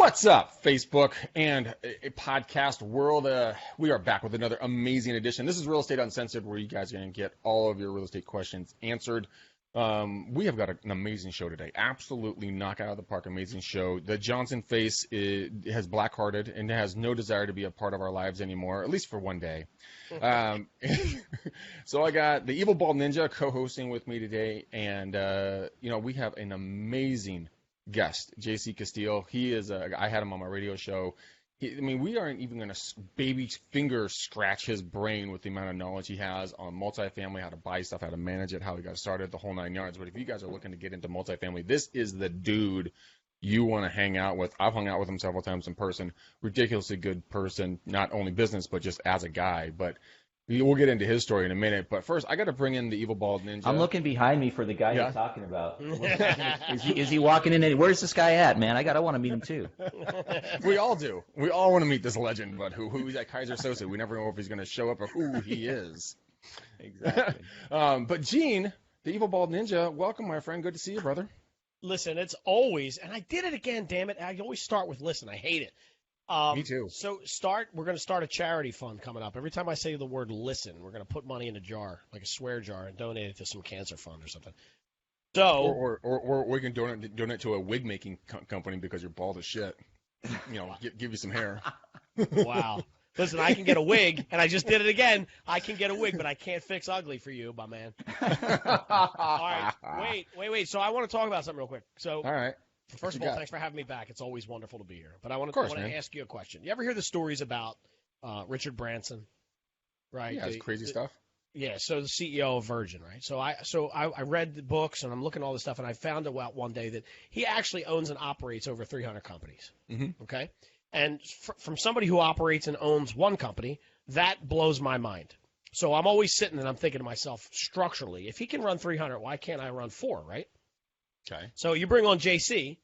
What's up, Facebook and podcast world? We are back with another amazing edition. This is Real Estate Uncensored, where you guys are going to get all of your real estate questions answered. We have got an amazing show today. Absolutely knock out of the park, amazing show. The Johnson face has black-hearted and has no desire to be a part of our lives anymore, at least for one day. So I got the Evil Bald Ninja co-hosting with me today, and we have an amazing guest, JC Castillo. He is I had him on my radio show. We aren't even going to baby finger scratch his brain with the amount of knowledge he has on multifamily, how to buy stuff, how to manage it, how he got started, the whole 9 yards. But if you guys are looking to get into multifamily, this is the dude you want to hang out with. I've hung out with him several times in person. Ridiculously good person, not only business, but just as a guy. But we'll get into his story in a minute. But first, I got to bring in the Evil Bald Ninja. I'm looking behind me for the guy you're talking about. Is he walking in? Where's this guy at, man? I want to meet him too. We all do. We all want to meet this legend, but who's at Kaiser Sosa? We never know if he's going to show up or who he is. Exactly. But Gene, the Evil Bald Ninja, welcome, my friend. Good to see you, brother. Listen, it's always, and I did it again, damn it. I always start with listen. I hate it. Me too. So we're going to start a charity fund coming up. Every time I say the word listen, we're going to put money in a jar, like a swear jar, and donate it to some cancer fund or something. So, or we can donate to a wig making company because you're bald as shit. Give you some hair. Wow. Listen, I can get a wig, and I just did it again. I can get a wig, but I can't fix ugly for you, my man. All right, wait. So I want to talk about something real quick. So, all right. First of all, thanks for having me back. It's always wonderful to be here. But I want to ask you a question. You ever hear the stories about Richard Branson? Right? Yeah, it's crazy stuff. Yeah, so the CEO of Virgin, right? So I read the books, and I'm looking at all this stuff, and I found out one day that he actually owns and operates over 300 companies. Mm-hmm. Okay? And from somebody who operates and owns one company, that blows my mind. So I'm always sitting and I'm thinking to myself, structurally, if he can run 300, why can't I run 4, right? Okay. So you bring on JC,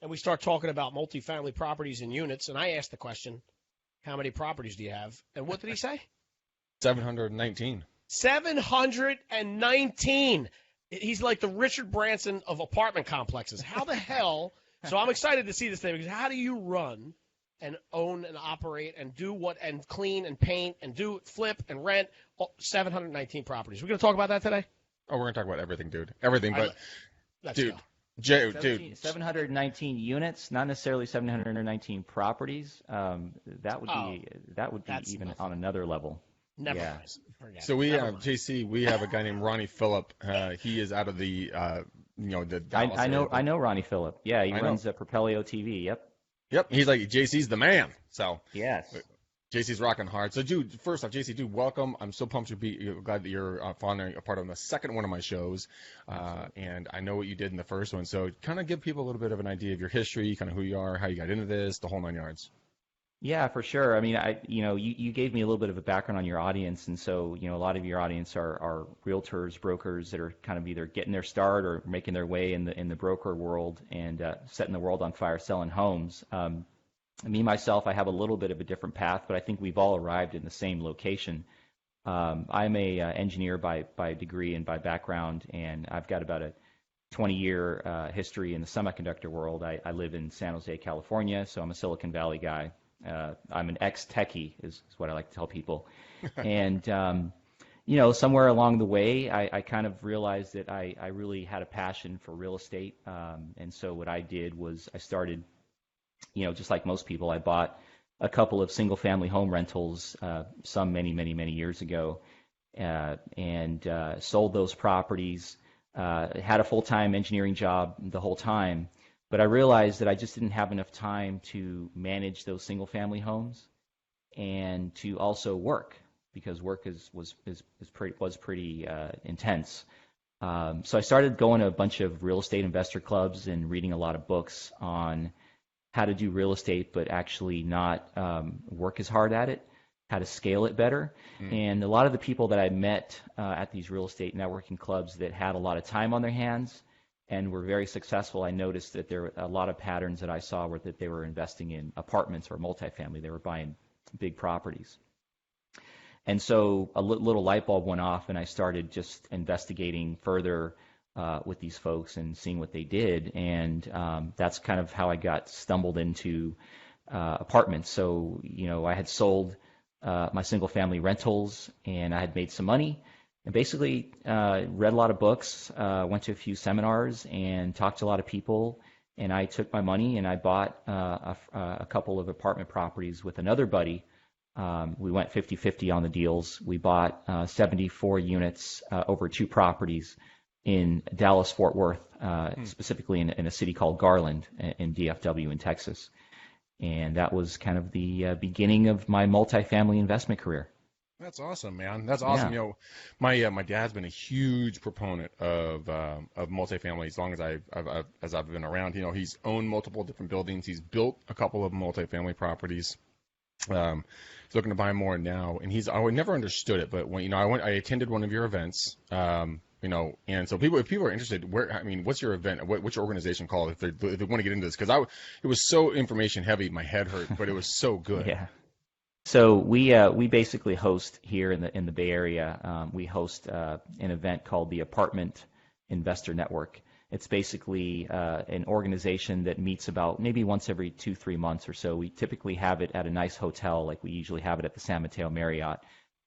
and we start talking about multifamily properties and units, and I asked the question, how many properties do you have? And what did he say? 719. 719. He's like the Richard Branson of apartment complexes. How the hell? So I'm excited to see this thing, because how do you run and own and operate and do what and clean and paint and do flip and rent 719 properties? We're going to talk about that today? Oh, we're going to talk about everything, dude. Everything, but... Dude, 719 units, not necessarily 719 properties. That would be even on another level. Never yeah. mind. So we have JC. We have a guy named Ronnie Phillip. He is out of the the Dallas area. I know Ronnie Phillip. Yeah, he runs Propelio TV. Yep. He's like, JC's the man. So yes. JC's rocking hard. So, dude, first off, JC, dude, welcome. I'm so pumped to be glad that you're finally a part of the second one of my shows. And I know what you did in the first one. So kind of give people a little bit of an idea of your history, kind of who you are, how you got into this, the whole 9 yards. Yeah, for sure. I mean, you gave me a little bit of a background on your audience. And so, a lot of your audience are realtors, brokers that are kind of either getting their start or making their way in the broker world and setting the world on fire, selling homes. Me, myself, I have a little bit of a different path, but I think we've all arrived in the same location. I'm a engineer by degree and by background, and I've got about a 20-year history in the semiconductor world. I live in San Jose, California, so I'm a Silicon Valley guy. I'm an ex-techie is what I like to tell people. And, somewhere along the way, I kind of realized that I really had a passion for real estate. And so what I did was I started just like most people, I bought a couple of single-family home rentals some many years ago and sold those properties, had a full-time engineering job the whole time, but I realized that I just didn't have enough time to manage those single-family homes and to also work, because work was pretty intense. So I started going to a bunch of real estate investor clubs and reading a lot of books on how to do real estate, but actually not work as hard at it, how to scale it better. And a lot of the people that I met at these real estate networking clubs that had a lot of time on their hands and were very successful, I noticed that there were a lot of patterns that I saw were that they were investing in apartments or multifamily. They were buying big properties. And so a little light bulb went off, and I started just investigating further with these folks and seeing what they did. And that's kind of how I stumbled into apartments. So, I had sold my single family rentals and I had made some money and basically read a lot of books, went to a few seminars and talked to a lot of people. And I took my money and I bought a couple of apartment properties with another buddy. We went 50-50 on the deals. We bought 74 units over 2 properties in Dallas-Fort Worth, specifically in a city called Garland in DFW in Texas. And that was kind of the beginning of my multifamily investment career. That's awesome, man. That's awesome. Yeah. My dad's been a huge proponent of multifamily as long as I've been around. He's owned multiple different buildings. He's built a couple of multifamily properties. He's looking to buy more now, and I never understood it. But when I attended one of your events, and so if people are interested, what's your event? What's your organization called if they want to get into this? Because it was so information heavy, my head hurt, but it was so good. Yeah. So we basically host here in the Bay Area. We host an event called the Apartment Investor Network. It's basically an organization that meets about maybe once every 2-3 months or so. We typically have it at a nice hotel, like we usually have it at the San Mateo Marriott,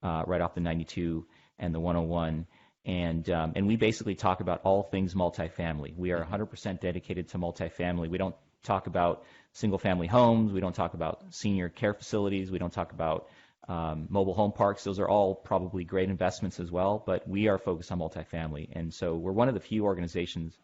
right off the 92 and the 101. And we basically talk about all things multifamily. We are 100% dedicated to multifamily. We don't talk about single-family homes. We don't talk about senior care facilities. We don't talk about mobile home parks. Those are all probably great investments as well, but we are focused on multifamily. And so we're one of the few organizations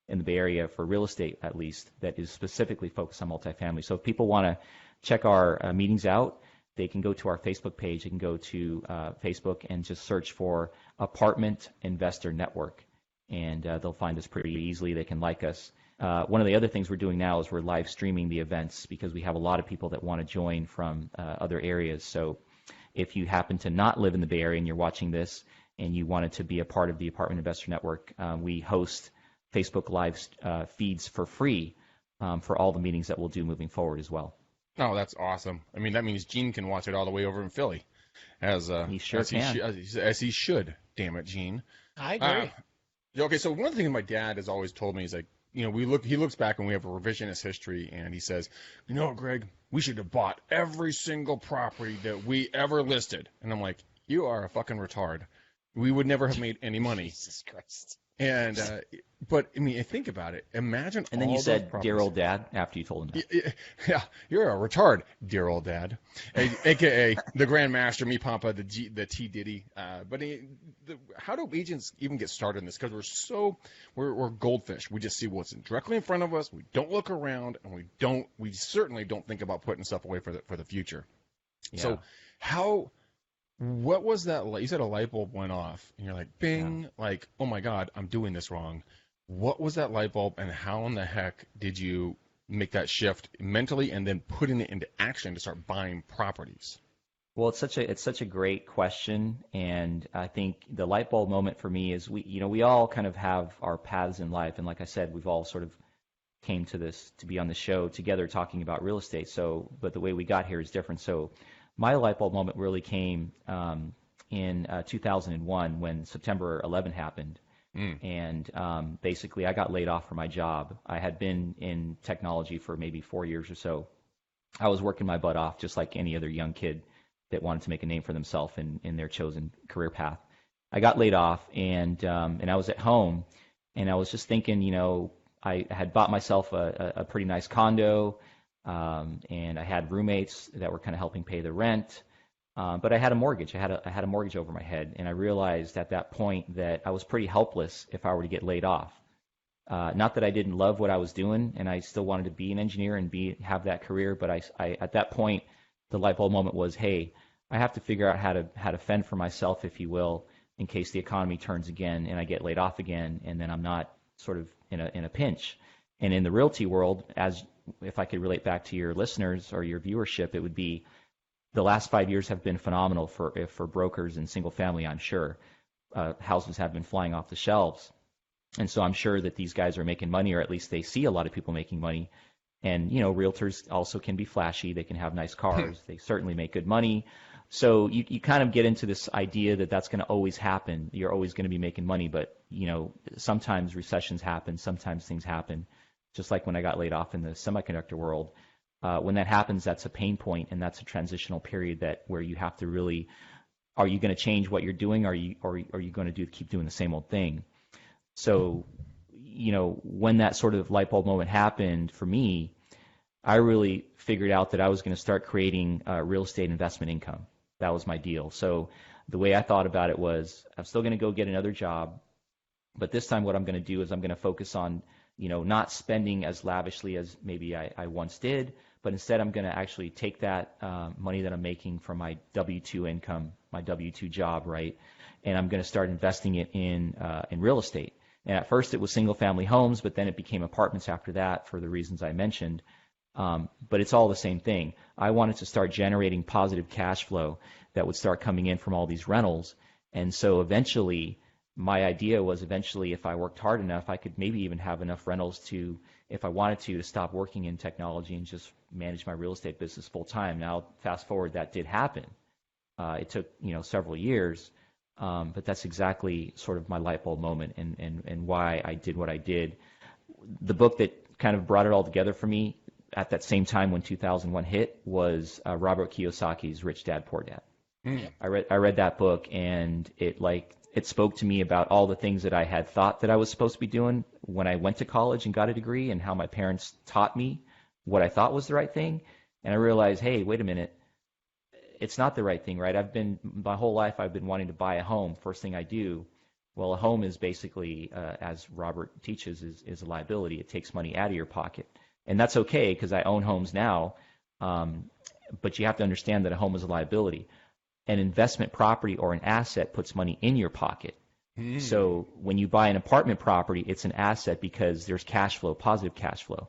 in the Bay Area, for real estate at least, that is specifically focused on multifamily. So if people want to check our meetings out, they can go to our Facebook page. They can go to Facebook and just search for Apartment Investor Network, and they'll find us pretty easily. They can like us. One of the other things we're doing now is we're live streaming the events because we have a lot of people that want to join from other areas. So if you happen to not live in the Bay Area and you're watching this and you wanted to be a part of the Apartment Investor Network, we host Facebook Live feeds for free for all the meetings that we'll do moving forward as well. Oh, that's awesome. I mean, that means Gene can watch it all the way over in Philly. He sure can. As he should. Damn it, Gene. I agree. Okay, so one of the things my dad has always told me is like, he looks back and we have a revisionist history, and he says, Greg, we should have bought every single property that we ever listed. And I'm like, you are a fucking retard. We would never have made any money. Jesus Christ. And but I mean, think about it. Imagine. And then you said, "Dear old dad," after you told him that. Yeah, you're a retard, dear old dad, aka the Grandmaster, me Papa, the T Diddy. But how do agents even get started in this? Because we're goldfish. We just see what's directly in front of us. We don't look around, and we certainly don't think about putting stuff away for the future. Yeah. So what was that? You said a light bulb went off, and you're like, bing, like, oh my God, I'm doing this wrong. What was that light bulb, and how in the heck did you make that shift mentally and then putting it into action to start buying properties? Well, it's such a great question, and I think the light bulb moment for me is we all kind of have our paths in life, and like I said, we've all sort of came to be on the show together talking about real estate. So, but the way we got here is different. So, my light bulb moment really came in 2001 when September 11 happened. And basically I got laid off from my job. I had been in technology for maybe 4 years or so. I was working my butt off just like any other young kid that wanted to make a name for themselves in their chosen career path. I got laid off, and I was at home, and I was just thinking, I had bought myself a pretty nice condo, and I had roommates that were kind of helping pay the rent. But I had a mortgage. I had a mortgage over my head, and I realized at that point that I was pretty helpless if I were to get laid off. Not that I didn't love what I was doing, and I still wanted to be an engineer and have that career. But I at that point, the light bulb moment was, hey, I have to figure out how to fend for myself, if you will, in case the economy turns again and I get laid off again, and then I'm not sort of in a pinch. And in the realty world, as if I could relate back to your listeners or your viewership, it would be the last 5 years have been phenomenal for brokers and single family, I'm sure. Houses have been flying off the shelves. And so I'm sure that these guys are making money, or at least they see a lot of people making money. And, realtors also can be flashy. They can have nice cars. They certainly make good money. So you kind of get into this idea that that's going to always happen. You're always going to be making money, but sometimes recessions happen, sometimes things happen. Just like when I got laid off in the semiconductor world, when that happens, that's a pain point, and that's a transitional period where you have to really, are you going to change what you're doing? Are you going to keep doing the same old thing? So, when that sort of light bulb moment happened for me, I really figured out that I was going to start creating real estate investment income. That was my deal. So the way I thought about it was, I'm still going to go get another job, but this time what I'm going to do is I'm going to focus on, not spending as lavishly as maybe I once did, but instead I'm going to actually take that money that I'm making from my W-2 income, my W-2 job, right, and I'm going to start investing it in real estate. And at first it was single-family homes, but then it became apartments after that for the reasons I mentioned. But it's all the same thing. I wanted to start generating positive cash flow that would start coming in from all these rentals. And so eventually, my idea was if I worked hard enough, I could maybe even have enough rentals to, if I wanted to stop working in technology and just manage my real estate business full time. Now, fast forward, that did happen. It took, several years. But that's exactly sort of my light bulb moment and why I did what I did. The book that kind of brought it all together for me at that same time when 2001 hit was Robert Kiyosaki's Rich Dad, Poor Dad. Mm. I read that book, and it spoke to me about all the things that I had thought that I was supposed to be doing when I went to college and got a degree, and how my parents taught me what I thought was the right thing. And I realized, hey, wait a minute, it's not the right thing, right? My whole life I've been wanting to buy a home. First thing I do, well, a home is basically, as Robert teaches, is a liability. It takes money out of your pocket. And that's okay because I own homes now, but you have to understand that a home is a liability. An investment property or an asset puts money in your pocket. Mm. So when you buy an apartment property, it's an asset because there's cash flow, positive cash flow,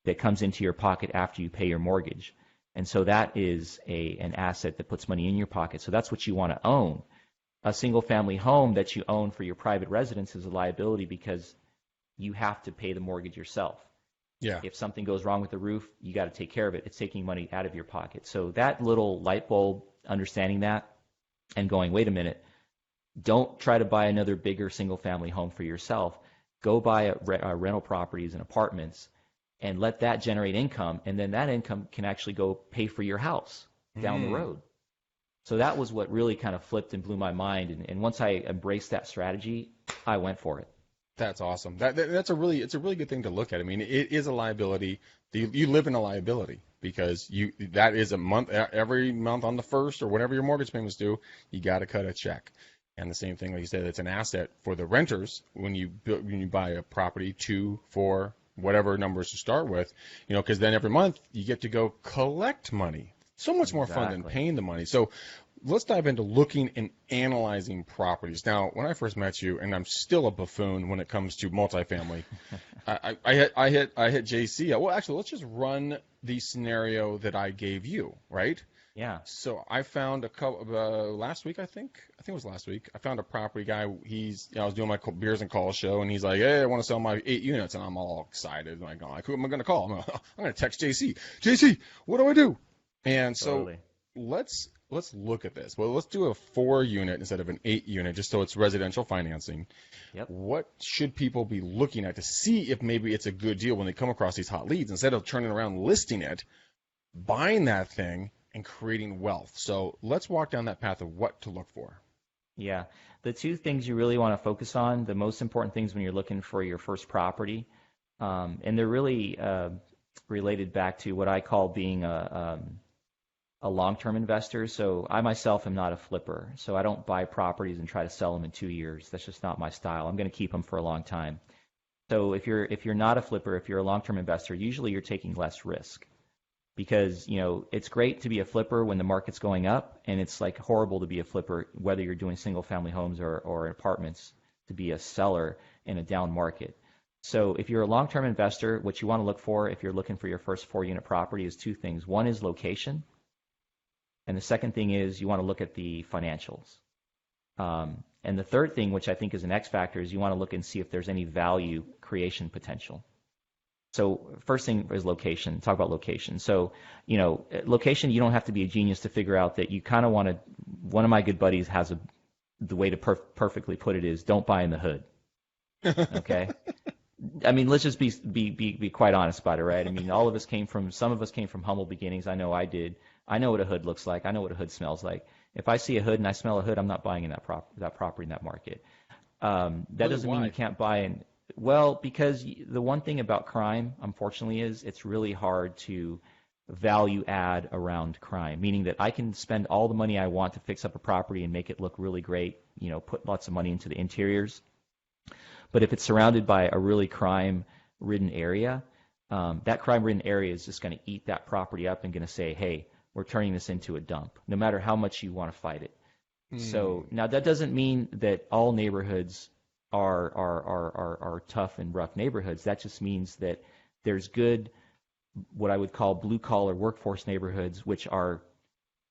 that comes into your pocket after you pay your mortgage. And so that is an asset that puts money in your pocket. So that's what you want to own. A single-family home that you own for your private residence is a liability because you have to pay the mortgage yourself. Yeah. If something goes wrong with the roof, you got to take care of it. It's taking money out of your pocket. So that little light bulb, understanding that and going, wait a minute, don't try to buy another bigger single-family home for yourself. Go buy rental properties and apartments and let that generate income, and then that income can actually go pay for your house down the road. So that was what really kind of flipped and blew my mind. And once I embraced that strategy, I went for it. That's awesome. It's a really good thing to look at. I mean, it is a liability. You live in a liability because that is a month, every month on the first or whenever your mortgage payments due, you got to cut a check. And the same thing, like you said, it's an asset for the renters when you buy a property 2, 4, whatever numbers to start with, because then every month you get to go collect money. So much more fun than paying the money. So let's dive into looking and analyzing properties. Now, when I first met you, and I'm still a buffoon when it comes to multifamily, I hit JC. Well, actually, let's just run the scenario that I gave you, right? Yeah. So I found a couple last week, I think it was last week. I found a property guy. I was doing my beers and calls show, and he's like, "Hey, I want to sell my 8 units," and I'm all excited. I'm like, "Who am I going to call?" I'm going to text JC. JC, what do I do? And so let's look at this. Well, let's do a 4-unit instead of an 8-unit, just so it's residential financing. Yep. What should people be looking at to see if maybe it's a good deal when they come across these hot leads instead of turning around listing it, buying that thing, and creating wealth? So let's walk down that path of what to look for. Yeah. The 2 things you really want to focus on, the most important things when you're looking for your first property, and they're really related back to what I call being a long-term investor. So I myself am not a flipper. So I don't buy properties and try to sell them in 2 years. That's just not my style. I'm going to keep them for a long time. So if you're not a flipper, if you're a long-term investor, usually you're taking less risk. Because, it's great to be a flipper when the market's going up, and it's like horrible to be a flipper, whether you're doing single-family homes or apartments, to be a seller in a down market. So if you're a long-term investor, what you want to look for if you're looking for your first 4-unit property is 2 things. One is location, and the second thing is you want to look at the financials. And the third thing, which I think is an X factor, is you want to look and see if there's any value creation potential. So first thing is location. Talk about location. So, location, you don't have to be a genius to figure out that you kind of want to, one of my good buddies has the way to perfectly put it is don't buy in the hood. Okay? I mean, let's just be quite honest about it, right? I mean, some of us came from humble beginnings. I know I did. I know what a hood looks like. I know what a hood smells like. If I see a hood and I smell a hood, I'm not buying in that property in that market. That doesn't mean you can't buy in. Well, because the one thing about crime, unfortunately, is it's really hard to value add around crime, meaning that I can spend all the money I want to fix up a property and make it look really great, put lots of money into the interiors. But if it's surrounded by a really crime-ridden area, that crime-ridden area is just going to eat that property up and going to say, hey, we're turning this into a dump, no matter how much you want to fight it. So now that doesn't mean that all neighborhoods are tough and rough neighborhoods. That just means that there's good, what I would call blue-collar workforce neighborhoods, which are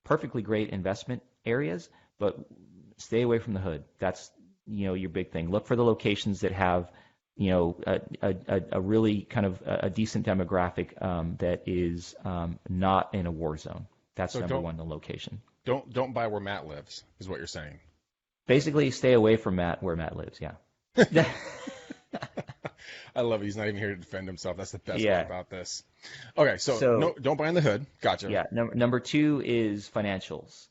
perfectly great investment areas, but stay away from the hood. That's your big thing. Look for the locations that have a really kind of a decent demographic that is not in a war zone. That's number one, the location. Don't buy where Matt lives, is what you're saying. Basically, stay away from where Matt lives. Yeah. I love it. He's not even here to defend himself. That's the best part about this. Okay, so no, don't buy in the hood. Gotcha. Yeah. Number two is financials.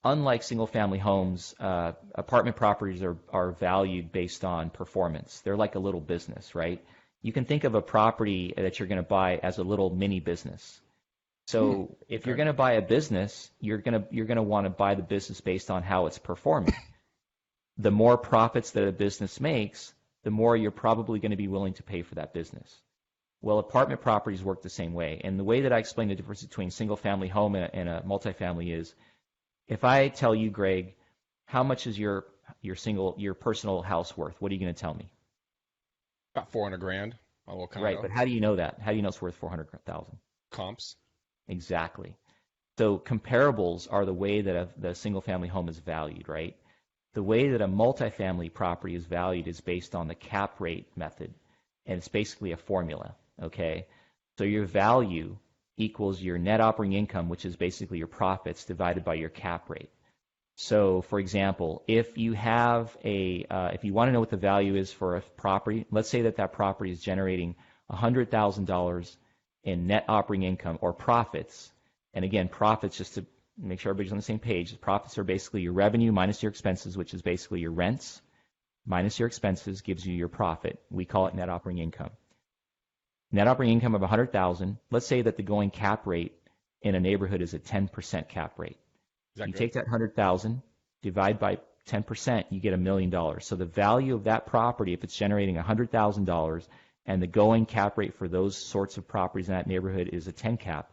Unlike single-family homes, apartment properties are valued based on performance. They're like a little business, right? You can think of a property that you're going to buy as a little mini business. So if you're going to buy a business, you're going to want to buy the business based on how it's performing. The more profits that a business makes, the more you're probably going to be willing to pay for that business. Well, apartment properties work the same way. And the way that I explain the difference between single-family home and a multifamily is, if I tell you, Greg, how much is your personal house worth, what are you going to tell me? About $400,000. A little condo. Right, but how do you know that? How do you know it's worth $400,000? Comps. Exactly. So comparables are the way that the single-family home is valued, right? The way that a multifamily property is valued is based on the cap rate method, and it's basically a formula, okay? So your value equals your net operating income, which is basically your profits, divided by your cap rate. So, for example, if you have if you want to know what the value is for a property, let's say that property is generating $100,000 in net operating income or profits. And again, profits, just to make sure everybody's on the same page, profits are basically your revenue minus your expenses, which is basically your rents minus your expenses gives you your profit. We call it net operating income. Net operating income of $100,000. Let's say that the going cap rate in a neighborhood is a 10% cap rate. You take that $100,000, divide by 10%, you get $1 million. So the value of that property, if it's generating $100,000, and the going cap rate for those sorts of properties in that neighborhood is a 10 cap,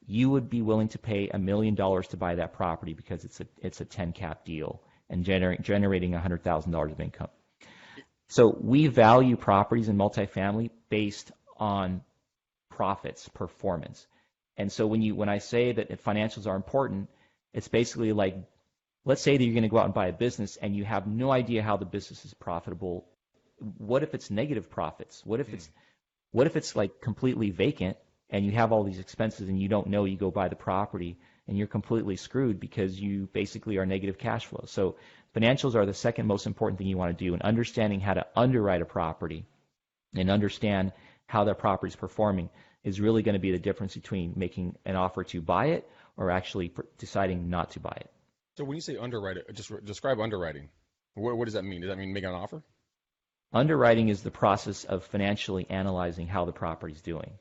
you would be willing to pay $1 million to buy that property because it's a 10 cap deal and generating $100,000 of income. So we value properties in multifamily based on profits, performance. And so when I say that financials are important, it's basically like, let's say that you're going to go out and buy a business and you have no idea how the business is profitable. What if it's negative profits? What if it's like completely vacant and you have all these expenses and you don't know, you go buy the property and you're completely screwed because you basically are negative cash flow. So financials are the second most important thing you want to do, and understanding how to underwrite a property and understand how that property is performing is really going to be the difference between making an offer to buy it or actually deciding not to buy it. So when you say underwrite it, just describe underwriting. What does that mean? Does that mean making an offer? Underwriting is the process of financially analyzing how the property is doing.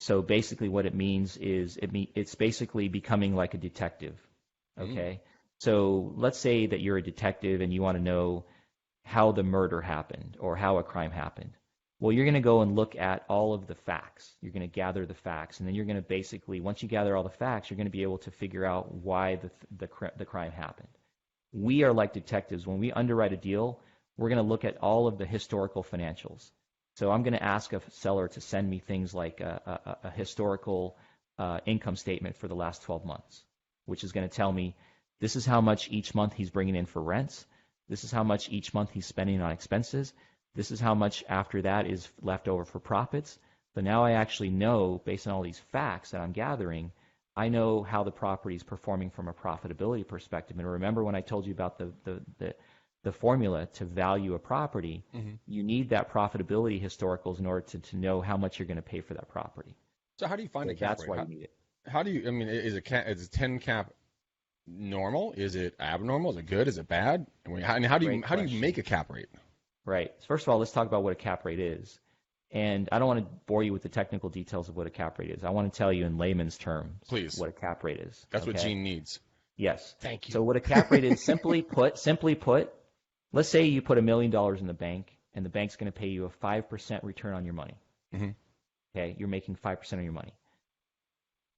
So basically what it means is it's basically becoming like a detective, okay? So let's say that you're a detective and you want to know how the murder happened or how a crime happened. Well, you're going to go and look at all of the facts. You're going to gather the facts, and then you're going to basically, once you gather all the facts, you're going to be able to figure out why the crime happened. We are like detectives. When we underwrite a deal, we're going to look at all of the historical financials. So I'm going to ask a seller to send me things like a historical income statement for the last 12 months, which is going to tell me this is how much each month he's bringing in for rents. This is how much each month he's spending on expenses. This is how much after that is left over for profits. But now I actually know, based on all these facts that I'm gathering, I know how the property is performing from a profitability perspective. And remember when I told you about the formula to value a property, you need that profitability historicals in order to know how much you're going to pay for that property. So how do you find a cap That's rate? why you need it. How do you? I mean, is a 10 cap normal? Is it abnormal? Is it good? Is it bad? I mean, how do you make a cap rate? Right. First of all, let's talk about what a cap rate is. And I don't want to bore you with the technical details of what a cap rate is. I want to tell you in layman's terms, please, what a cap rate is. That's what Gene needs. Yes. Thank you. So what a cap rate is, simply put, let's say you put $1 million in the bank, and the bank's going to pay you a 5% return on your money. Okay, you're making 5% on your money.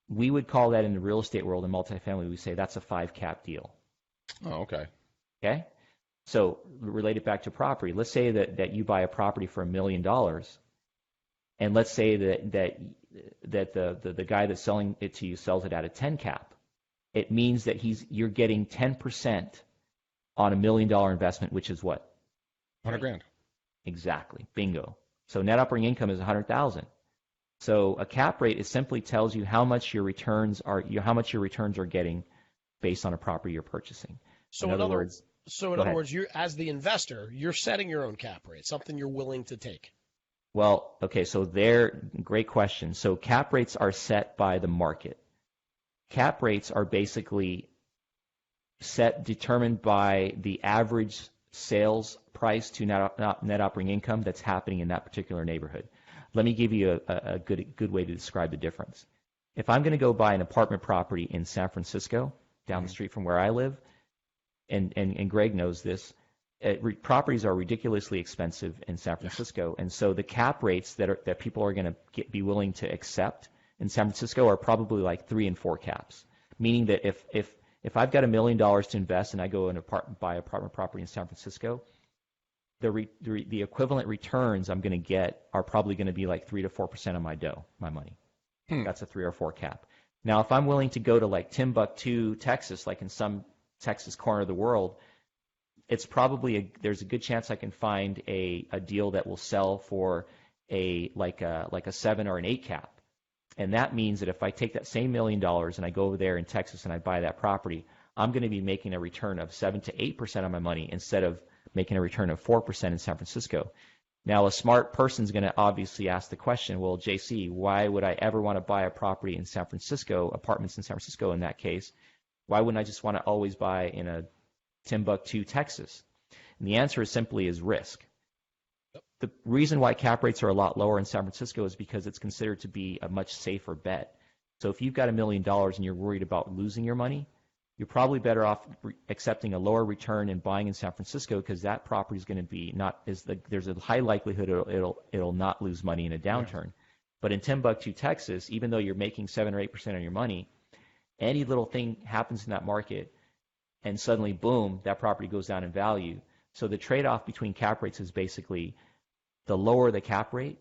We would call that in the real estate world, in multifamily, we say that's a 5 cap deal. Oh, okay. Okay? So relate it back to property. Let's say that you buy a property for $1 million, and let's say that the guy that's selling it to you sells it at a 10 cap. It means that you're getting 10% on $1 million investment, which is what? 100 grand. Exactly. Bingo. So net operating income is 100,000. So a cap rate simply tells you how much your returns are getting based on a property you're purchasing. So in other words, you, as the investor, you're setting your own cap rate, something you're willing to take. Well, okay, so great question. So cap rates are set by the market. Cap rates are basically determined by the average sales price to net operating income that's happening in that particular neighborhood. Let me give you a good way to describe the difference. If I'm going to go buy an apartment property in San Francisco, down the street from where I live, and Greg knows this, properties are ridiculously expensive in San Francisco, and so the cap rates that people are going to be willing to accept in San Francisco are probably like 3 and 4 caps. Meaning that if I've got $1 million to invest and I go and buy apartment property in San Francisco, the equivalent returns I'm going to get are probably going to be like 3 to 4% of my money. That's a 3 or 4 cap. Now, if I'm willing to go to like Timbuktu, Texas, like in some Texas corner of the world, it's probably there's a good chance I can find a deal that will sell for a 7 or an 8 cap. And that means that if I take that same $1 million and I go over there in Texas and I buy that property, I'm going to be making a return of 7 to 8% on my money instead of making a return of 4% in San Francisco. Now, a smart person's going to obviously ask the question, well, JC, why would I ever want to buy a property in San Francisco, apartments in San Francisco in that case? Why wouldn't I just want to always buy in a Timbuktu, Texas? And the answer is risk. The reason why cap rates are a lot lower in San Francisco is because it's considered to be a much safer bet. So if you've got $1 million and you're worried about losing your money, you're probably better off accepting a lower return and buying in San Francisco because that property is going to be there's a high likelihood it'll not lose money in a downturn. Yes. But in Timbuktu, Texas, even though you're making 7 or 8% on your money, any little thing happens in that market and suddenly, boom, that property goes down in value. So the trade-off between cap rates is basically the lower the cap rate,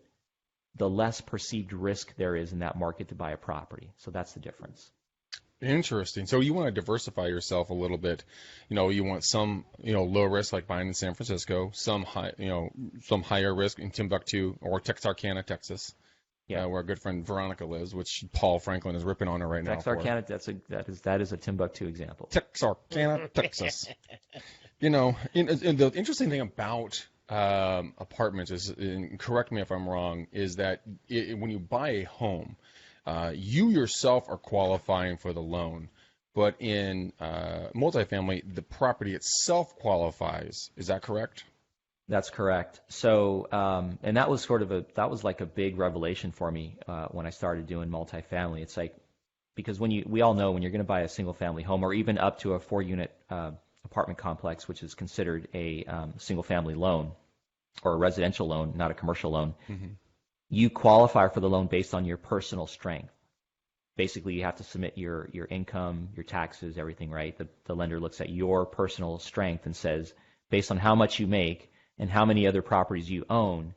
the less perceived risk there is in that market to buy a property. So that's the difference. Interesting. So you want to diversify yourself a little bit. You want some, low risk like buying in San Francisco, some higher risk in Timbuktu or Texarkana, Texas. Yeah, where our good friend Veronica lives, which Paul Franklin is ripping on her right now. Texarkana, that is a Timbuktu example. Texarkana, Texas. And the interesting thing about apartments is, and correct me if I'm wrong, is that when you buy a home, you yourself are qualifying for the loan, but in multifamily, the property itself qualifies. Is that correct? That's correct. So, and that was like a big revelation for me when I started doing multifamily. It's like, because we all know when you're going to buy a single family home or even up to a 4-unit apartment complex, which is considered a single family loan or a residential loan, not a commercial loan, you qualify for the loan based on your personal strength. Basically, you have to submit your income, your taxes, everything, right? The lender looks at your personal strength and says, based on how much you make and how many other properties you own,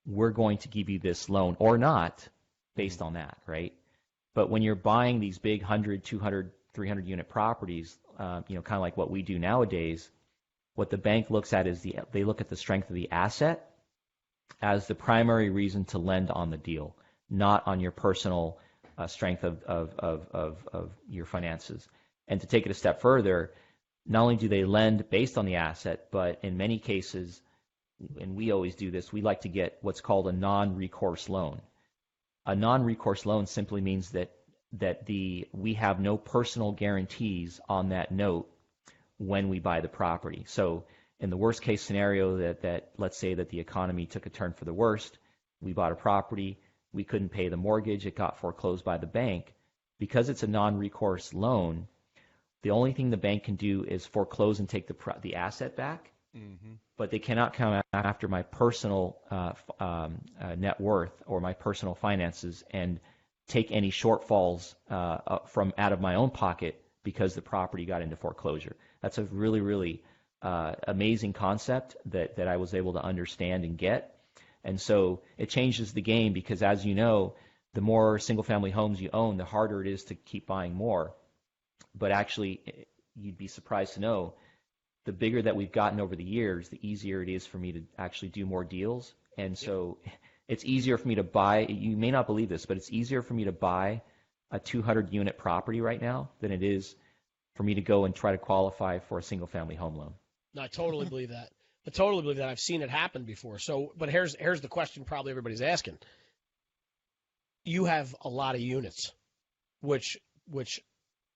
we're going to give you this loan or not based on that, right? But when you're buying these big 100, 200, 300 unit properties, kind of like what we do nowadays, what the bank looks at is they look at the strength of the asset as the primary reason to lend on the deal, not on your personal strength of your finances. And to take it a step further, not only do they lend based on the asset, but in many cases, and we always do this, we like to get what's called a non-recourse loan. A non-recourse loan simply means that we have no personal guarantees on that note when we buy the property. So in the worst case scenario that let's say that the economy took a turn for the worst, we bought a property, we couldn't pay the mortgage, it got foreclosed by the bank. Because it's a non-recourse loan, the only thing the bank can do is foreclose and take the asset back, but they cannot come after my personal net worth or my personal finances and take any shortfalls from out of my own pocket because the property got into foreclosure. That's a really, really amazing concept that I was able to understand and get. And so it changes the game because, as you know, the more single-family homes you own, the harder it is to keep buying more. But actually, you'd be surprised to know, the bigger that we've gotten over the years, the easier it is for me to actually do more deals. And so it's easier for me to buy, you may not believe this, but it's easier for me to buy a 200-unit property right now than it is for me to go and try to qualify for a single-family home loan. No, I totally believe that. I totally believe that. I've seen it happen before. So, but here's the question probably everybody's asking. You have a lot of units, which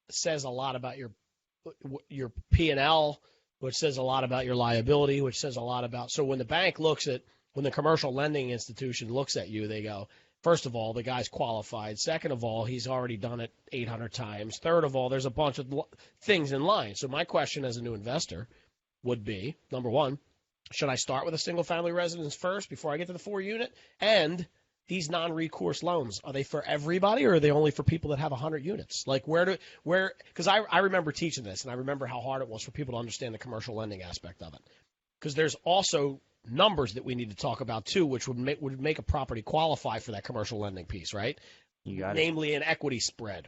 says a lot about your P&L, which says a lot about your liability, which says a lot about. So when the bank when the commercial lending institution looks at you, they go, first of all, the guy's qualified. Second of all, he's already done it 800 times. Third of all, there's a bunch of things in line. So my question as a new investor would be, number one, should I start with a single-family residence first before I get to the 4-unit? And these non-recourse loans, are they for everybody or are they only for people that have 100 units? Like because I remember teaching this and I remember how hard it was for people to understand the commercial lending aspect of it. Because there's also numbers that we need to talk about too, which would make a property qualify for that commercial lending piece, right? You got it. Namely an equity spread.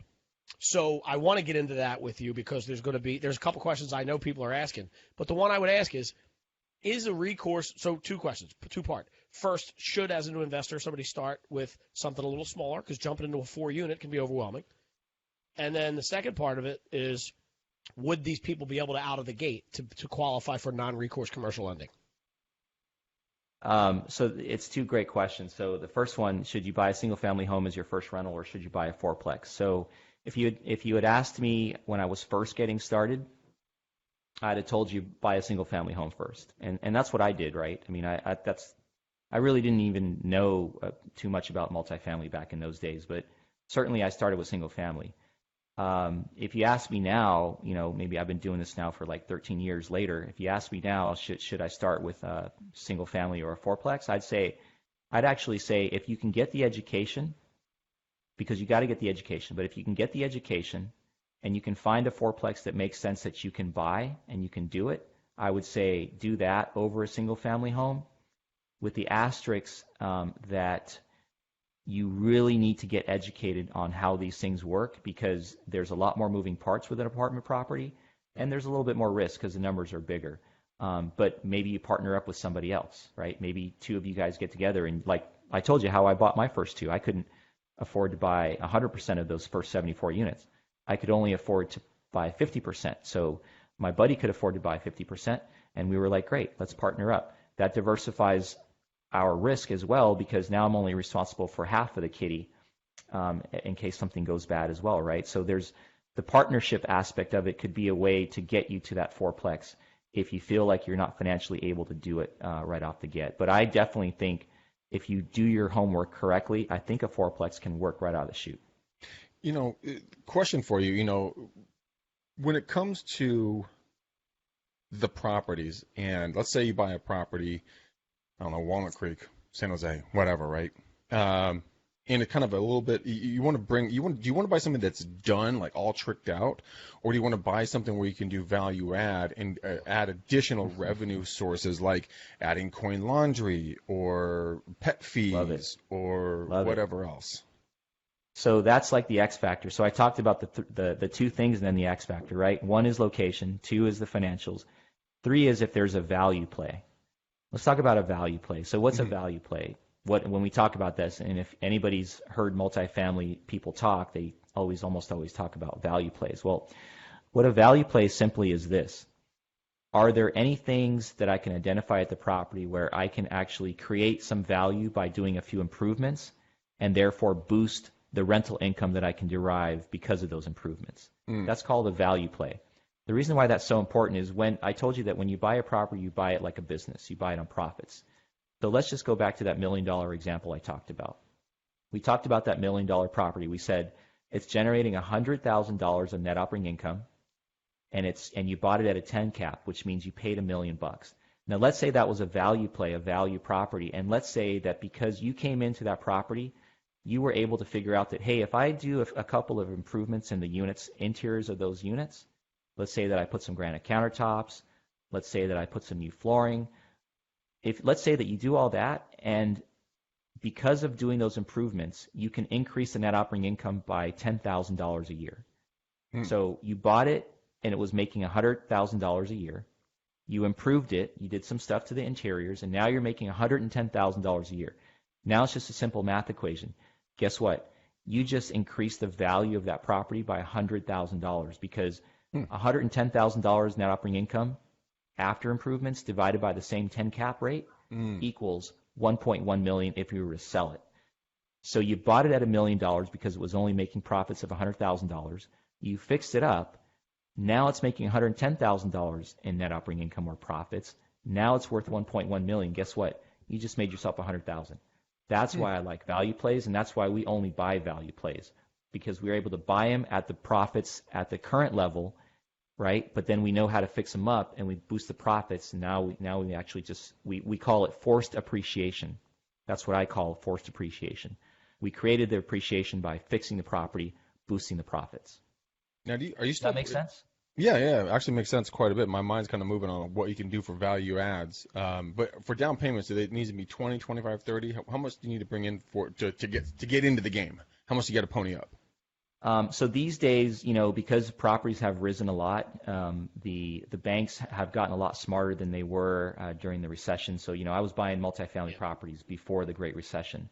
So I want to get into that with you because there's a couple questions I know people are asking. But the one I would ask is a recourse, so two questions, two-part. First, should, as a new investor, somebody start with something a little smaller because jumping into a 4-unit can be overwhelming? And then the second part of it is, would these people be able to, out of the gate, to qualify for non-recourse commercial lending? So it's two great questions. So the first one, should you buy a single-family home as your first rental or should you buy a fourplex? So if you had asked me when I was first getting started, I'd have told you buy a single-family home first, and that's what I did, right? I mean, I really didn't even know too much about multifamily back in those days, but certainly I started with single-family. If you ask me now, maybe I've been doing this now for like 13 years later. If you ask me now, should I start with a single-family or a fourplex? I'd actually say if you can get the education, because you got to get the education, but if you can get the education and you can find a fourplex that makes sense that you can buy and you can do it, I would say do that over a single-family home, with the asterisk that you really need to get educated on how these things work, because there's a lot more moving parts with an apartment property, and there's a little bit more risk because the numbers are bigger. But maybe you partner up with somebody else, right? Maybe two of you guys get together, and like I told you how I bought my first two. I couldn't afford to buy 100% of those first 74 units. I could only afford to buy 50%. So my buddy could afford to buy 50%, and we were like, great, let's partner up. That diversifies our risk as well, because now I'm only responsible for half of the kitty in case something goes bad as well, right? So there's the partnership aspect of it could be a way to get you to that fourplex if you feel like you're not financially able to do it right off the get. But I definitely think if you do your homework correctly, I think a fourplex can work right out of the chute. Question for you, when it comes to the properties, and let's say you buy a property, I don't know, Walnut Creek, San Jose, whatever, right? And it kind of a little bit, do you want to buy something that's done, like all tricked out, or do you want to buy something where you can do value add and add additional revenue sources, like adding coin laundry or pet fees or whatever else? So that's like the X factor. So I talked about the two things and then the X factor, right? One is location, two is the financials, three is if there's a value play. Let's talk about a value play. So what's a value play? When we talk about this, and if anybody's heard multifamily people talk, they almost always talk about value plays. Well, what a value play simply is this. Are there any things that I can identify at the property where I can actually create some value by doing a few improvements and therefore boost the rental income that I can derive because of those improvements? That's called a value play. The reason why that's so important is when I told you that when you buy a property, you buy it like a business. You buy it on profits. So let's just go back to that $1 million example I talked about. We talked about that $1 million property. We said it's generating $100,000 of net operating income, and you bought it at a 10 cap, which means you paid $1 million. Now let's say that was a value play, a value property, and let's say that because you came into that property, you were able to figure out that, hey, if I do a couple of improvements in the units, interiors of those units, let's say that I put some granite countertops, let's say that I put some new flooring. Let's say that you do all that, and because of doing those improvements, you can increase the net operating income by $10,000 a year. So you bought it, and it was making $100,000 a year. You improved it, you did some stuff to the interiors, and now you're making $110,000 a year. Now it's just a simple math equation. Guess what? You just increased the value of that property by $100,000 because $110,000 net operating income after improvements divided by the same 10 cap rate equals $1.1 million if you were to sell it. So you bought it at $1 million because it was only making profits of $100,000. You fixed it up. Now it's making $110,000 in net operating income or profits. Now it's worth $1.1 million. Guess what? You just made yourself $100,000. That's why I like value plays, and that's why we only buy value plays, because we're able to buy them at the profits at the current level, right? But then we know how to fix them up, and we boost the profits. And now we actually we call it forced appreciation. That's what I call forced appreciation. We created the appreciation by fixing the property, boosting the profits. Now, are you still? Does that make sense? Yeah, it actually makes sense quite a bit. My mind's kind of moving on what you can do for value adds. But for down payments, do it needs to be 20, 25, 30? How much do you need to bring in to get into the game? How much do you got to pony up? So these days, because properties have risen a lot, the banks have gotten a lot smarter than they were during the recession. So, I was buying multifamily properties before the Great Recession.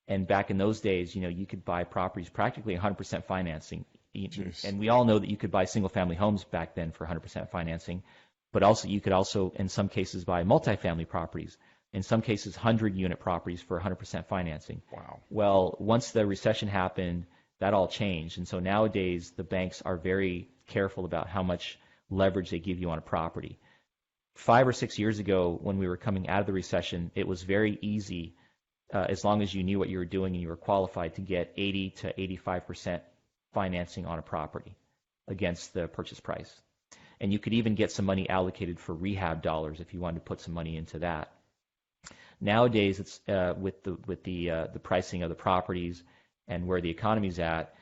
And back in those days, you could buy properties practically 100% financing. Jeez. And we all know that you could buy single-family homes back then for 100% financing, but also you could also, in some cases, buy multifamily properties. In some cases, 100-unit properties for 100% financing. Wow. Well, once the recession happened, that all changed. And so nowadays, the banks are very careful about how much leverage they give you on a property. 5 or 6 years ago, when we were coming out of the recession, it was very easy, as long as you knew what you were doing and you were qualified, to get 80 to 85% financing on a property against the purchase price. And you could even get some money allocated for rehab dollars if you wanted to put some money into that. Nowadays, it's with the pricing of the properties and where the economy's at,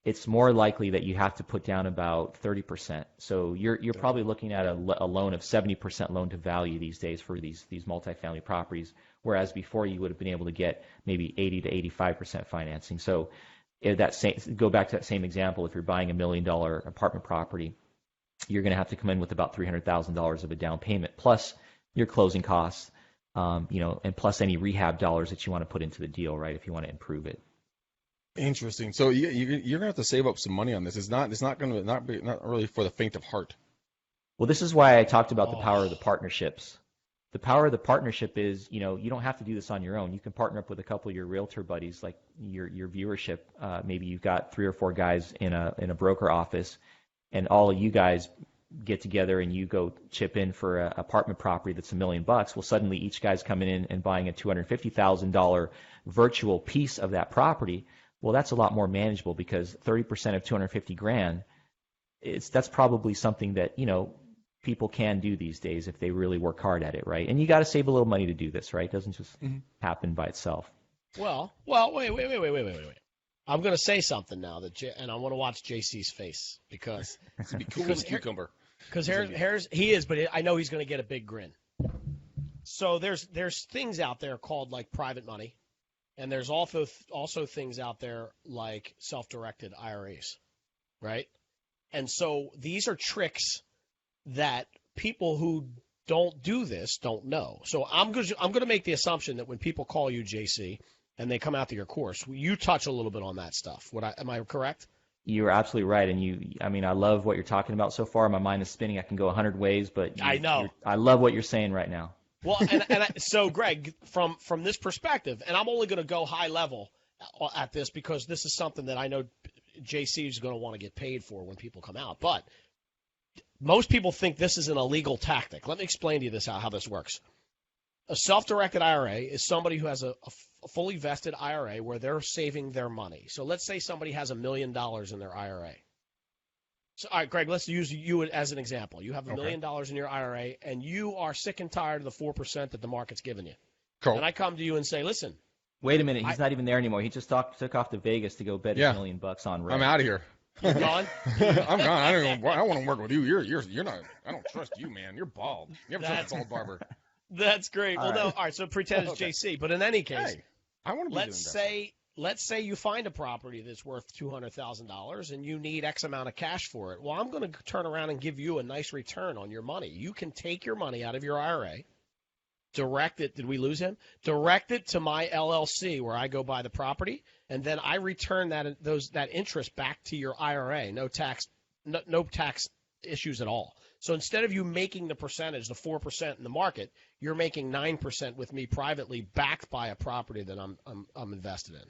it's more likely that you have to put down about 30%. So you're probably looking at a loan of 70% loan to value these days for these multifamily properties, whereas before you would have been able to get maybe 80 to 85% financing. So go back to that same example. If you're buying $1 million apartment property, you're going to have to come in with about $300,000 of a down payment, plus your closing costs, and plus any rehab dollars that you want to put into the deal, right? If you want to improve it. Interesting. So you're going to have to save up some money on this. It's not really for the faint of heart. Well, this is why I talked about the power of the partnerships. The power of the partnership is, you don't have to do this on your own. You can partner up with a couple of your realtor buddies, like your viewership. Maybe you've got 3 or 4 guys in a broker office, and all of you guys get together and you go chip in for an apartment property that's $1 million. Well, suddenly each guy's coming in and buying a $250,000 virtual piece of that property. Well, that's a lot more manageable because 30% of $250,000, that's probably something that, people can do these days if they really work hard at it, right? And you got to save a little money to do this, right? It doesn't just happen by itself. Well, wait. I'm going to say something now and I want to watch JC's face because it's going to be cool as a cucumber. Because he is, but I know he's going to get a big grin. So there's things out there called like private money, and there's also things out there like self-directed IRAs, right? And so these are tricks that people who don't do this don't know. So I'm going to make the assumption that when people call you, JC, and they come out to your course, you touch a little bit on that stuff. Am I correct? You're absolutely right, and I mean, I love what you're talking about so far. My mind is spinning. I can go 100 ways, but I know. I love what you're saying right now. Well, so Greg, from this perspective, and I'm only going to go high level at this because this is something that I know JC is going to want to get paid for when people come out. But most people think this is an illegal tactic. Let me explain to you how this works. A self-directed IRA is somebody who has a fully vested IRA where they're saving their money. So let's say somebody has $1 million in their IRA. So, all right, Greg, let's use you as an example. You have $1 million in your IRA, and you are sick and tired of the 4% that the market's giving you. Cool. And I come to you and say, listen. Wait a minute. He's not even there anymore. He just took off to Vegas to go bet $1 million on Red. I'm out of here. You're gone? I'm gone. I don't want to work with you. You're not. I don't trust you, man. You're bald. You ever trust a bald barber? That's great. All right, so pretend it's JC. But in any case, I want to be let's say you find a property that's worth $200,000 and you need X amount of cash for it. Well, I'm going to turn around and give you a nice return on your money. You can take your money out of your IRA, direct it. Did we lose him? Direct it to my LLC where I go buy the property, and then I return that interest back to your IRA. No tax issues at all. So instead of you making the percentage, the 4% in the market, you're making 9% with me privately, backed by a property that I'm invested in.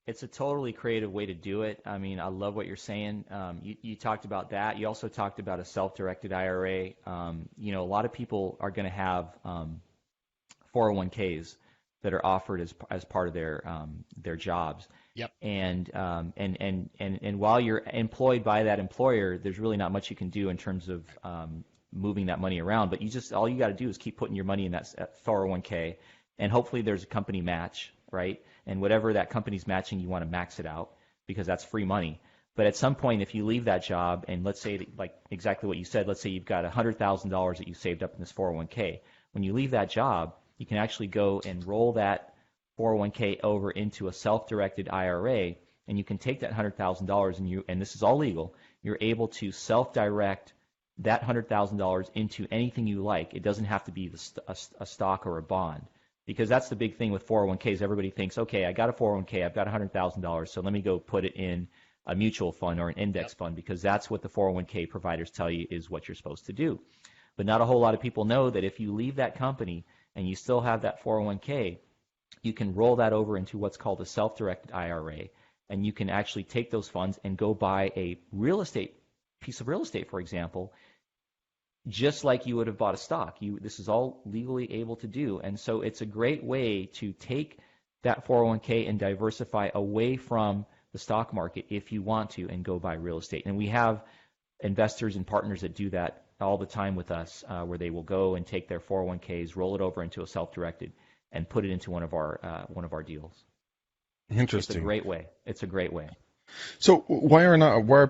It's a totally creative way to do it. I mean, I love what you're saying. You talked about that. You also talked about a self-directed IRA. A lot of people are going to have 401ks that are offered as part of their jobs. Yep. And while you're employed by that employer, there's really not much you can do in terms of moving that money around. But all you got to do is keep putting your money in that 401k, and hopefully there's a company match, right? And whatever that company's matching, you want to max it out because that's free money. But at some point, if you leave that job, and let's say, like exactly what you said, let's say you've got $100,000 that you saved up in this 401k. When you leave that job, you can actually go and roll that 401k over into a self-directed IRA, and you can take that $100,000 and this is all legal. You're able to self-direct that $100,000 into anything you like. It doesn't have to be a stock or a bond, because that's the big thing with 401ks. Everybody thinks, okay, I got a 401k, I've got $100,000, so let me go put it in a mutual fund or an index fund, because that's what the 401k providers tell you is what you're supposed to do. But not a whole lot of people know that if you leave that company and you still have that 401k, you can roll that over into what's called a self-directed IRA, and you can actually take those funds and go buy a piece of real estate, for example, just like you would have bought a stock. This is all legally able to do, and so it's a great way to take that 401k and diversify away from the stock market if you want to, and go buy real estate. And we have investors and partners that do that all the time with us, where they will go and take their 401ks, roll it over into a self-directed, and put it into one of our deals. Interesting. It's a great way. So why are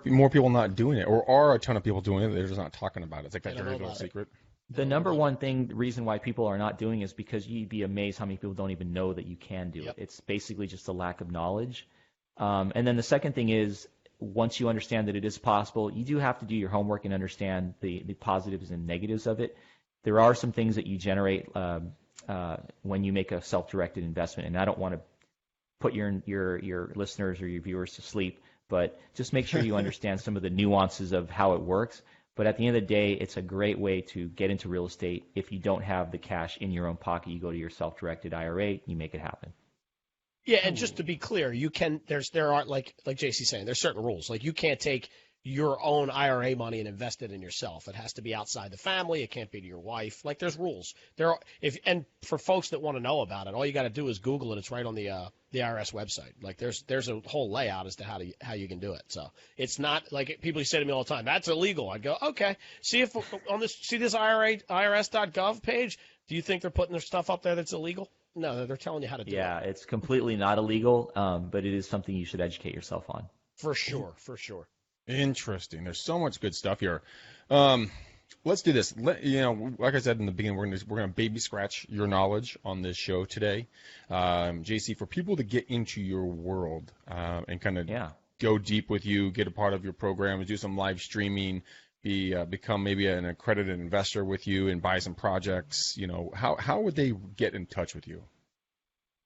more people not doing it, or are a ton of people doing it? They're just not talking about it. It's like that dirty little secret. The number one reason why people are not doing it is because you'd be amazed how many people don't even know that you can do it. It's basically just a lack of knowledge. And then the second thing is, once you understand that it is possible, you do have to do your homework and understand the positives and negatives of it. There are some things that you generate when you make a self-directed investment, and I don't want to put your listeners or your viewers to sleep, but just make sure you understand some of the nuances of how it works. But at the end of the day, it's a great way to get into real estate. If you don't have the cash in your own pocket, you go to your self-directed IRA, you make it happen. Yeah, and just to be clear, there are like JC's saying, there's certain rules. Like, you can't take your own IRA money and invest it in yourself. It has to be outside the family. It can't be to your wife. Like, there's rules. And for folks that want to know about it, all you got to do is Google it. It's right on the IRS website. Like, there's a whole layout as to how you can do it. So it's not like people say to me all the time, that's illegal. I go, okay, see this IRS.gov page. Do you think they're putting their stuff up there that's illegal? No, they're telling you how to do it. Yeah, it's completely not illegal, but it is something you should educate yourself on. For sure. Interesting. There's so much good stuff here. Let's do this. Like I said in the beginning, we're going to baby scratch your knowledge on this show today. JC, for people to get into your world and kind of go deep with you, get a part of your program, do some live streaming, become maybe an accredited investor with you and buy some projects, how would they get in touch with you?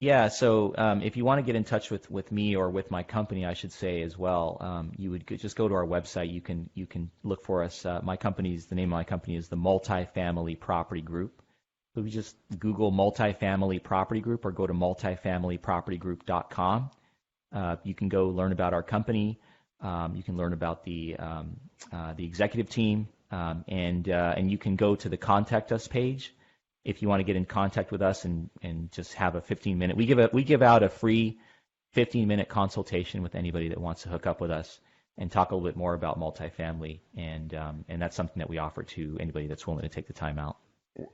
Yeah, so if you want to get in touch with me or with my company, I should say as well, you would just go to our website. You can look for us. The name of my company is the Multifamily Property Group. So we just Google Multifamily Property Group or go to multifamilypropertygroup.com. You can go learn about our company. You can learn about the executive team, and you can go to the Contact Us page if you want to get in contact with us and just have a 15-minute. We give out a free 15-minute consultation with anybody that wants to hook up with us and talk a little bit more about multifamily, and that's something that we offer to anybody that's willing to take the time out.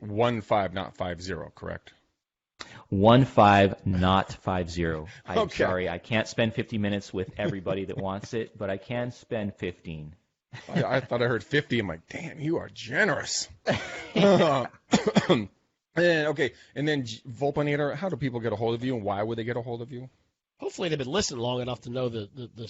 15, not 50, correct? 15, not 50. I'm Okay. sorry, I can't spend 50 minutes with everybody that wants it, but I can spend 15. I thought I heard 50. I'm like, damn, you are generous. And then Volpinator, how do people get a hold of you, and why would they get a hold of you? Hopefully they've been listening long enough to know the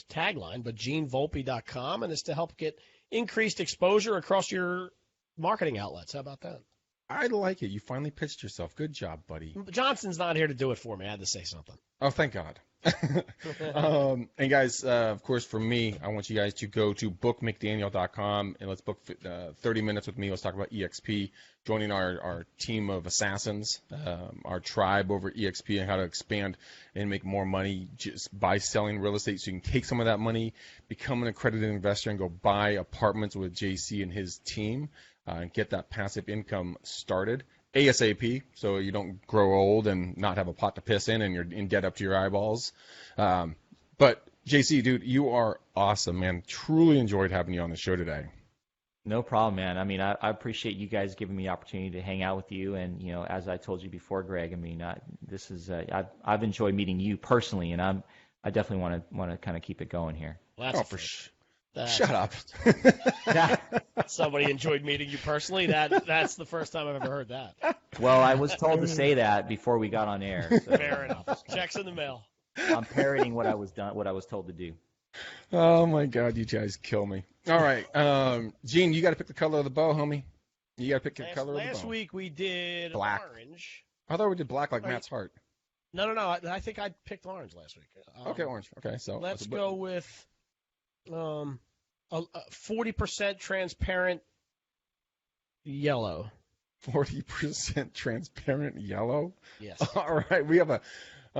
tagline, but genevolpe.com, and it's to help get increased exposure across your marketing outlets. How about that? I like it. You finally pitched yourself. Good job, buddy. Johnson's not here to do it for me. I had to say something. Oh, thank God. And guys, of course, for me, I want you guys to go to bookmcdaniel.com and let's book 30 minutes with me. Let's talk about EXP, joining our team of assassins, our tribe over EXP, and how to expand and make more money just by selling real estate. So you can take some of that money, become an accredited investor, and go buy apartments with JC and his team, and get that passive income started ASAP, so you don't grow old and not have a pot to piss in and you're in debt up to your eyeballs. But JC, dude, you are awesome, man. Truly enjoyed having you on the show today. No problem, man. I mean, I appreciate you guys giving me the opportunity to hang out with you. And, as I told you before, Greg, I mean, this is I've enjoyed meeting you personally, and I definitely want to kind of keep it going here. Well, Shut up. Somebody enjoyed meeting you personally. That's the first time I've ever heard that. Well, I was told to say that before we got on air. So fair enough. Checks in the mail. I'm parroting what I was told to do. Oh my God, you guys kill me. All right, Gene, you got to pick the color of the bow, homie. You got to pick the color of the bow. Last week we did black. Orange. I thought we did black like Matt's heart. No. I think I picked orange last week. Okay, orange. Okay, so let's go with 40% transparent yellow. 40% transparent yellow? Yes. All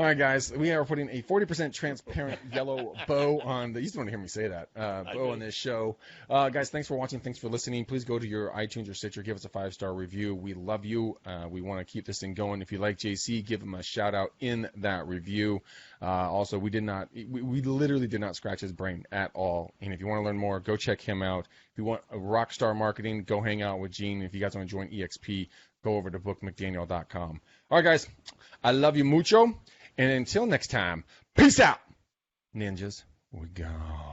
right, guys, we are putting a 40% transparent yellow bow on the, you just want to hear me say that, bow on this show. Guys, thanks for watching. Thanks for listening. Please go to your iTunes or Stitcher. Give us a 5-star review. We love you. We want to keep this thing going. If you like JC, give him a shout out in that review. Also, we literally did not scratch his brain at all. And if you want to learn more, go check him out. If you want a rock star marketing, go hang out with Gene. If you guys want to join EXP, go over to bookmcdaniel.com. All right, guys, I love you mucho. And until next time, peace out. Ninjas, we gone.